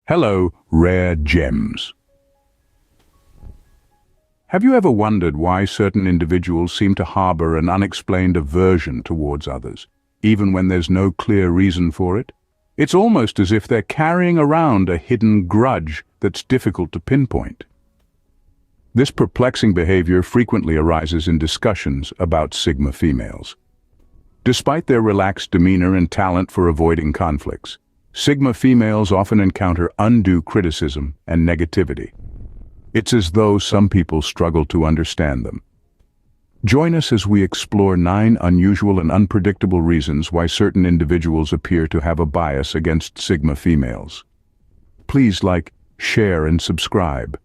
Hello, rare gems. Have you ever wondered why certain individuals seem to harbor an unexplained aversion towards others, even when there's no clear reason for it? It's almost as if they're carrying around a hidden grudge that's difficult to pinpoint. This perplexing behavior frequently arises in discussions about Sigma females. Despite their relaxed demeanor and talent for avoiding conflicts, Sigma females often encounter undue criticism and negativity. It's as though some people struggle to understand them. Join us as we explore 9 unusual and unpredictable reasons why certain individuals appear to have a bias against Sigma females. Please like, share, and subscribe.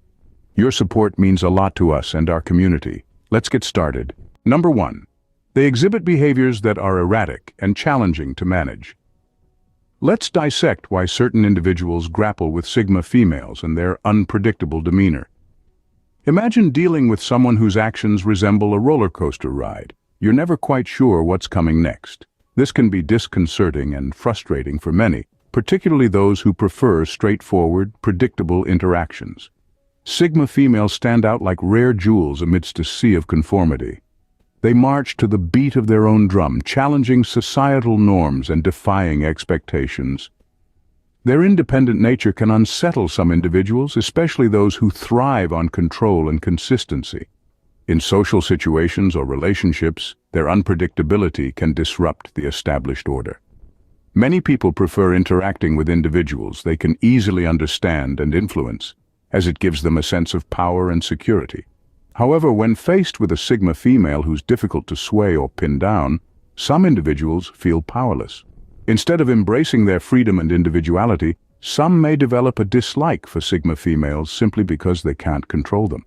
Your support means a lot to us and our community. Let's get started. Number 1. They exhibit behaviors that are erratic and challenging to manage. Let's dissect why certain individuals grapple with Sigma females and their unpredictable demeanor. Imagine dealing with someone whose actions resemble a roller coaster ride. You're never quite sure what's coming next. This can be disconcerting and frustrating for many, particularly those who prefer straightforward, predictable interactions. Sigma females stand out like rare jewels amidst a sea of conformity. They march to the beat of their own drum, challenging societal norms and defying expectations. Their independent nature can unsettle some individuals, especially those who thrive on control and consistency. In social situations or relationships, their unpredictability can disrupt the established order. Many people prefer interacting with individuals they can easily understand and influence, as it gives them a sense of power and security. However, when faced with a Sigma female who's difficult to sway or pin down, some individuals feel powerless. Instead of embracing their freedom and individuality, some may develop a dislike for Sigma females simply because they can't control them.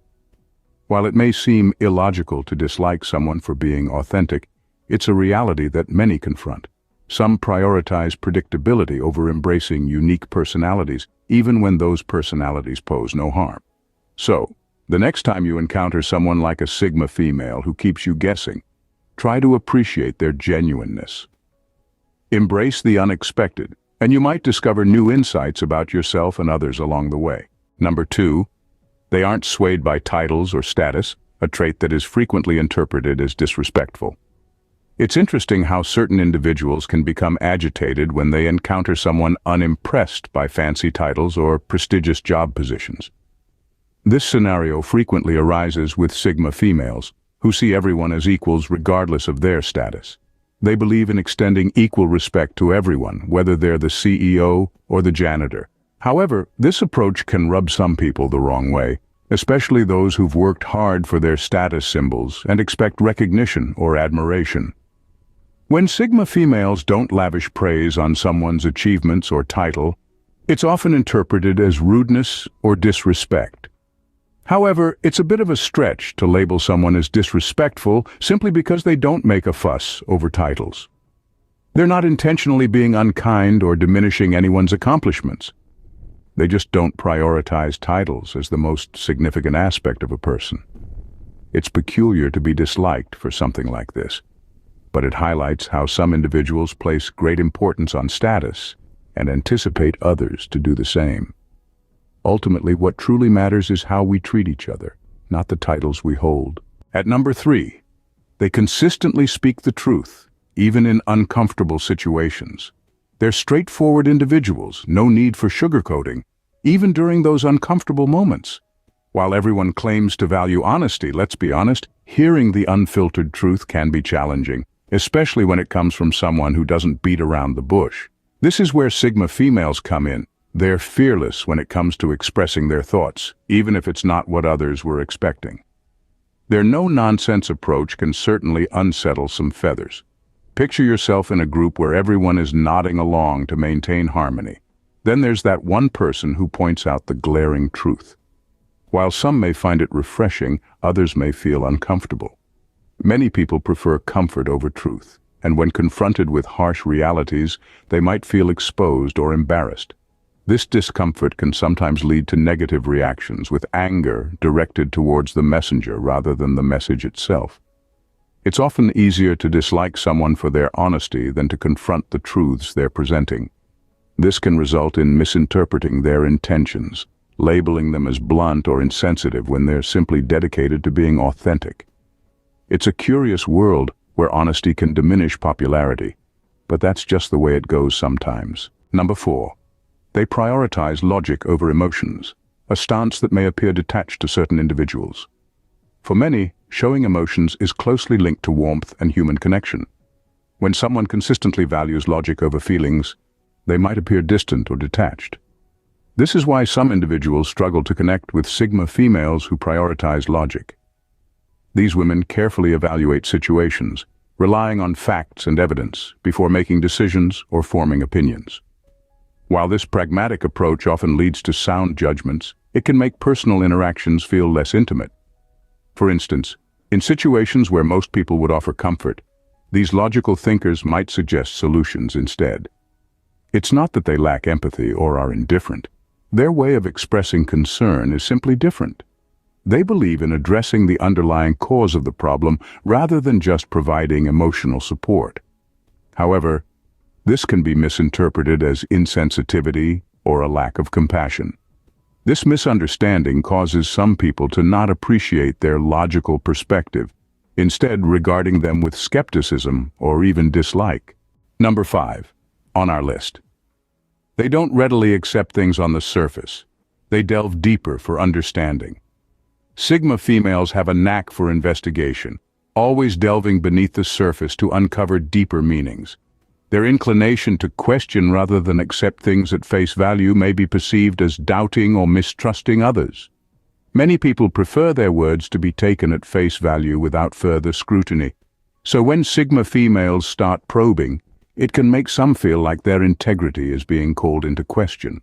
While it may seem illogical to dislike someone for being authentic, it's a reality that many confront. Some prioritize predictability over embracing unique personalities, even when those personalities pose no harm. So, the next time you encounter someone like a Sigma female who keeps you guessing, try to appreciate their genuineness. Embrace the unexpected, and you might discover new insights about yourself and others along the way. Number 2, they aren't swayed by titles or status, a trait that is frequently interpreted as disrespectful. It's interesting how certain individuals can become agitated when they encounter someone unimpressed by fancy titles or prestigious job positions. This scenario frequently arises with Sigma females, who see everyone as equals regardless of their status. They believe in extending equal respect to everyone, whether they're the CEO or the janitor. However, this approach can rub some people the wrong way, especially those who've worked hard for their status symbols and expect recognition or admiration. When Sigma females don't lavish praise on someone's achievements or title, it's often interpreted as rudeness or disrespect. However, it's a bit of a stretch to label someone as disrespectful simply because they don't make a fuss over titles. They're not intentionally being unkind or diminishing anyone's accomplishments. They just don't prioritize titles as the most significant aspect of a person. It's peculiar to be disliked for something like this, but it highlights how some individuals place great importance on status and anticipate others to do the same. Ultimately, what truly matters is how we treat each other, not the titles we hold. At number 3, they consistently speak the truth, even in uncomfortable situations. They're straightforward individuals, no need for sugarcoating, even during those uncomfortable moments. While everyone claims to value honesty, let's be honest, hearing the unfiltered truth can be challenging, especially when it comes from someone who doesn't beat around the bush. This is where Sigma females come in. They're fearless when it comes to expressing their thoughts, even if it's not what others were expecting. Their no-nonsense approach can certainly unsettle some feathers. Picture yourself in a group where everyone is nodding along to maintain harmony. Then there's that one person who points out the glaring truth. While some may find it refreshing, others may feel uncomfortable. Many people prefer comfort over truth, and when confronted with harsh realities, they might feel exposed or embarrassed. This discomfort can sometimes lead to negative reactions, with anger directed towards the messenger rather than the message itself. It's often easier to dislike someone for their honesty than to confront the truths they're presenting. This can result in misinterpreting their intentions, labeling them as blunt or insensitive when they're simply dedicated to being authentic. It's a curious world where honesty can diminish popularity, but that's just the way it goes sometimes. Number 4. They prioritize logic over emotions, a stance that may appear detached to certain individuals. For many, showing emotions is closely linked to warmth and human connection. When someone consistently values logic over feelings, they might appear distant or detached. This is why some individuals struggle to connect with Sigma females who prioritize logic. These women carefully evaluate situations, relying on facts and evidence before making decisions or forming opinions. While this pragmatic approach often leads to sound judgments, it can make personal interactions feel less intimate. For instance, in situations where most people would offer comfort, these logical thinkers might suggest solutions instead. It's not that they lack empathy or are indifferent. Their way of expressing concern is simply different. They believe in addressing the underlying cause of the problem rather than just providing emotional support. However, this can be misinterpreted as insensitivity or a lack of compassion. This misunderstanding causes some people to not appreciate their logical perspective, instead regarding them with skepticism or even dislike. Number 5. On our list. They don't readily accept things on the surface. They delve deeper for understanding. Sigma females have a knack for investigation, always delving beneath the surface to uncover deeper meanings. Their inclination to question rather than accept things at face value may be perceived as doubting or mistrusting others. Many people prefer their words to be taken at face value without further scrutiny. So when Sigma females start probing, it can make some feel like their integrity is being called into question.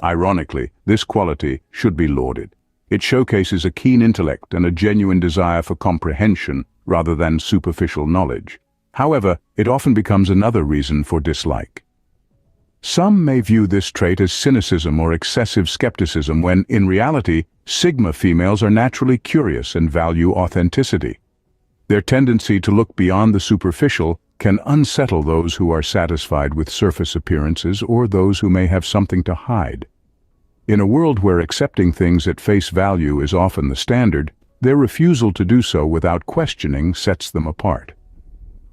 Ironically, this quality should be lauded. It showcases a keen intellect and a genuine desire for comprehension rather than superficial knowledge. However, it often becomes another reason for dislike. Some may view this trait as cynicism or excessive skepticism when, in reality, Sigma females are naturally curious and value authenticity. Their tendency to look beyond the superficial can unsettle those who are satisfied with surface appearances or those who may have something to hide. In a world where accepting things at face value is often the standard, their refusal to do so without questioning sets them apart.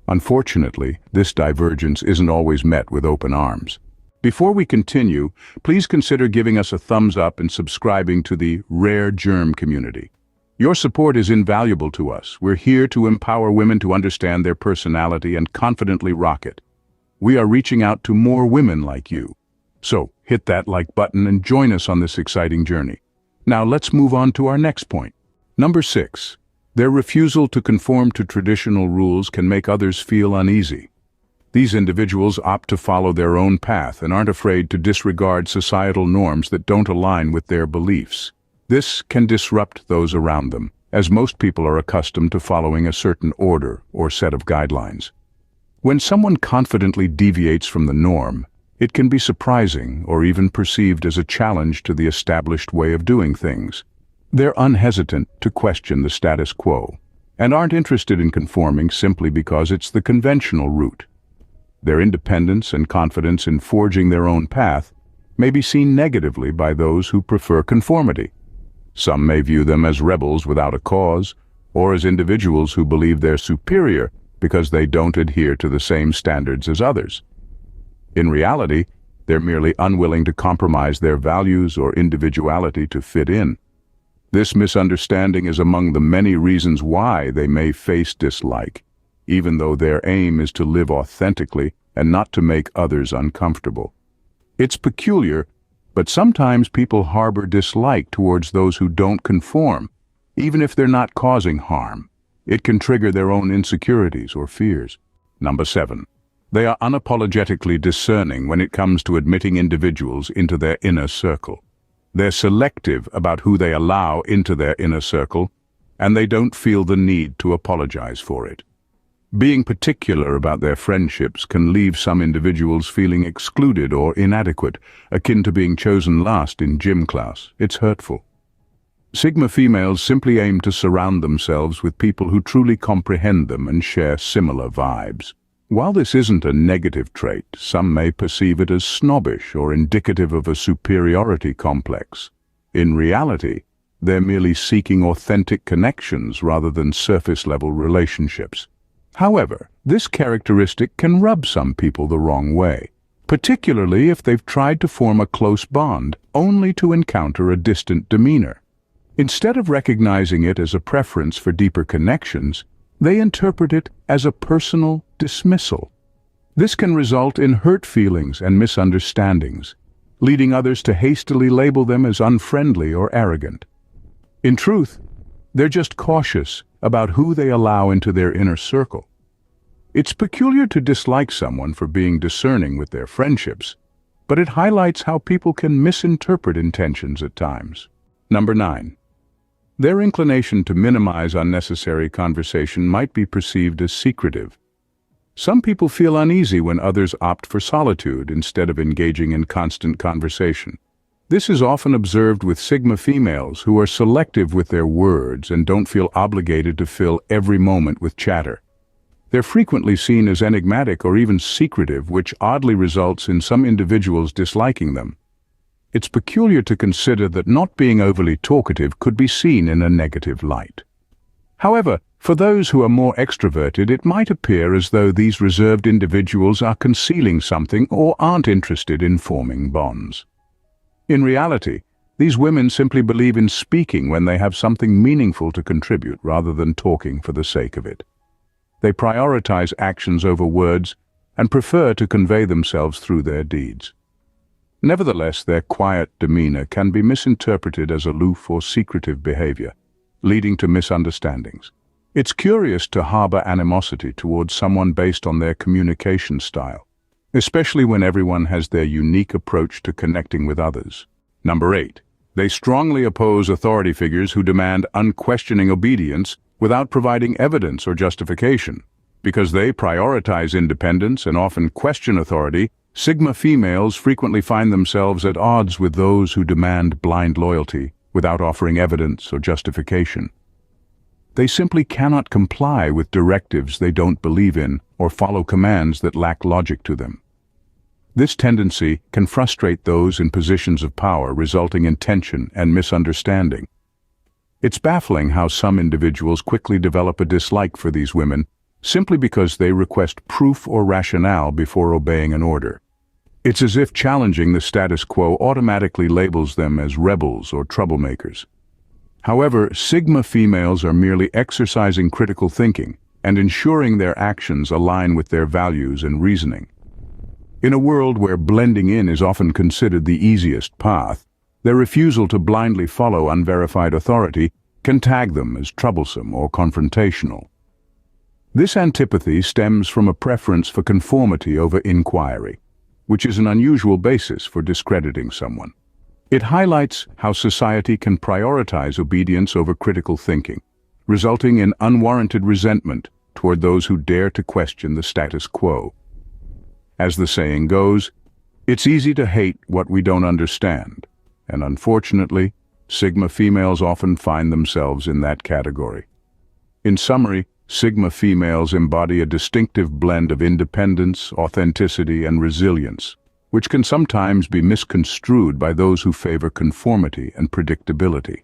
Unfortunately, this divergence isn't always met with open arms. Before we continue, please consider giving us a thumbs up and subscribing to the Rare Germ community. Your support is invaluable to us. We're here to empower women to understand their personality and confidently rock it. We are reaching out to more women like you. So, hit that like button and join us on this exciting journey. Now let's move on to our next point. Number 6. Their refusal to conform to traditional rules can make others feel uneasy. These individuals opt to follow their own path and aren't afraid to disregard societal norms that don't align with their beliefs. This can disrupt those around them, as most people are accustomed to following a certain order or set of guidelines. When someone confidently deviates from the norm, it can be surprising or even perceived as a challenge to the established way of doing things. They're unhesitant to question the status quo and aren't interested in conforming simply because it's the conventional route. Their independence and confidence in forging their own path may be seen negatively by those who prefer conformity. Some may view them as rebels without a cause, or as individuals who believe they're superior because they don't adhere to the same standards as others. In reality, they're merely unwilling to compromise their values or individuality to fit in. This misunderstanding is among the many reasons why they may face dislike, even though their aim is to live authentically and not to make others uncomfortable. It's peculiar, but sometimes people harbor dislike towards those who don't conform, even if they're not causing harm. It can trigger their own insecurities or fears. Number 7. They are unapologetically discerning when it comes to admitting individuals into their inner circle. They're selective about who they allow into their inner circle, and they don't feel the need to apologize for it. Being particular about their friendships can leave some individuals feeling excluded or inadequate, akin to being chosen last in gym class. It's hurtful. Sigma females simply aim to surround themselves with people who truly comprehend them and share similar vibes. While this isn't a negative trait, some may perceive it as snobbish or indicative of a superiority complex. In reality, they're merely seeking authentic connections rather than surface-level relationships. However, this characteristic can rub some people the wrong way, particularly if they've tried to form a close bond only to encounter a distant demeanor. Instead of recognizing it as a preference for deeper connections, they interpret it as a personal dismissal. This can result in hurt feelings and misunderstandings, leading others to hastily label them as unfriendly or arrogant. In truth, they're just cautious about who they allow into their inner circle. It's peculiar to dislike someone for being discerning with their friendships, but it highlights how people can misinterpret intentions at times. Number 9. Their inclination to minimize unnecessary conversation might be perceived as secretive. Some people feel uneasy when others opt for solitude instead of engaging in constant conversation. This is often observed with Sigma females who are selective with their words and don't feel obligated to fill every moment with chatter. They're frequently seen as enigmatic or even secretive, which oddly results in some individuals disliking them. It's peculiar to consider that not being overly talkative could be seen in a negative light. However, for those who are more extroverted, it might appear as though these reserved individuals are concealing something or aren't interested in forming bonds. In reality, these women simply believe in speaking when they have something meaningful to contribute rather than talking for the sake of it. They prioritize actions over words and prefer to convey themselves through their deeds. Nevertheless, their quiet demeanor can be misinterpreted as aloof or secretive behavior, leading to misunderstandings. It's curious to harbor animosity towards someone based on their communication style, especially when everyone has their unique approach to connecting with others. Number 8. They strongly oppose authority figures who demand unquestioning obedience without providing evidence or justification. Because they prioritize independence and often question authority, Sigma females frequently find themselves at odds with those who demand blind loyalty without offering evidence or justification. They simply cannot comply with directives they don't believe in or follow commands that lack logic to them. This tendency can frustrate those in positions of power, resulting in tension and misunderstanding. It's baffling how some individuals quickly develop a dislike for these women simply because they request proof or rationale before obeying an order. It's as if challenging the status quo automatically labels them as rebels or troublemakers. However, Sigma females are merely exercising critical thinking and ensuring their actions align with their values and reasoning. In a world where blending in is often considered the easiest path, their refusal to blindly follow unverified authority can tag them as troublesome or confrontational. This antipathy stems from a preference for conformity over inquiry, which is an unusual basis for discrediting someone. It highlights how society can prioritize obedience over critical thinking, resulting in unwarranted resentment toward those who dare to question the status quo. As the saying goes, it's easy to hate what we don't understand, and unfortunately, Sigma females often find themselves in that category. In summary, Sigma females embody a distinctive blend of independence, authenticity, and resilience, which can sometimes be misconstrued by those who favor conformity and predictability.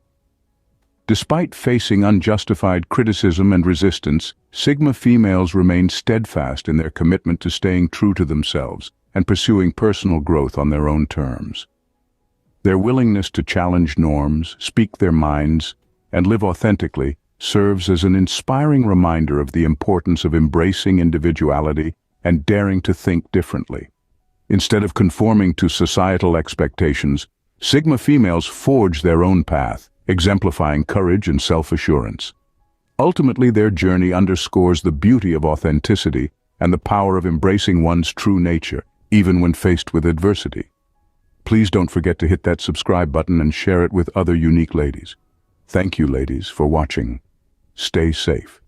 Despite facing unjustified criticism and resistance, Sigma females remain steadfast in their commitment to staying true to themselves and pursuing personal growth on their own terms. Their willingness to challenge norms, speak their minds, and live authentically serves as an inspiring reminder of the importance of embracing individuality and daring to think differently. Instead of conforming to societal expectations, Sigma females forge their own path, exemplifying courage and self-assurance. Ultimately, their journey underscores the beauty of authenticity and the power of embracing one's true nature, even when faced with adversity. Please don't forget to hit that subscribe button and share it with other unique ladies. Thank you, ladies, for watching. Stay safe.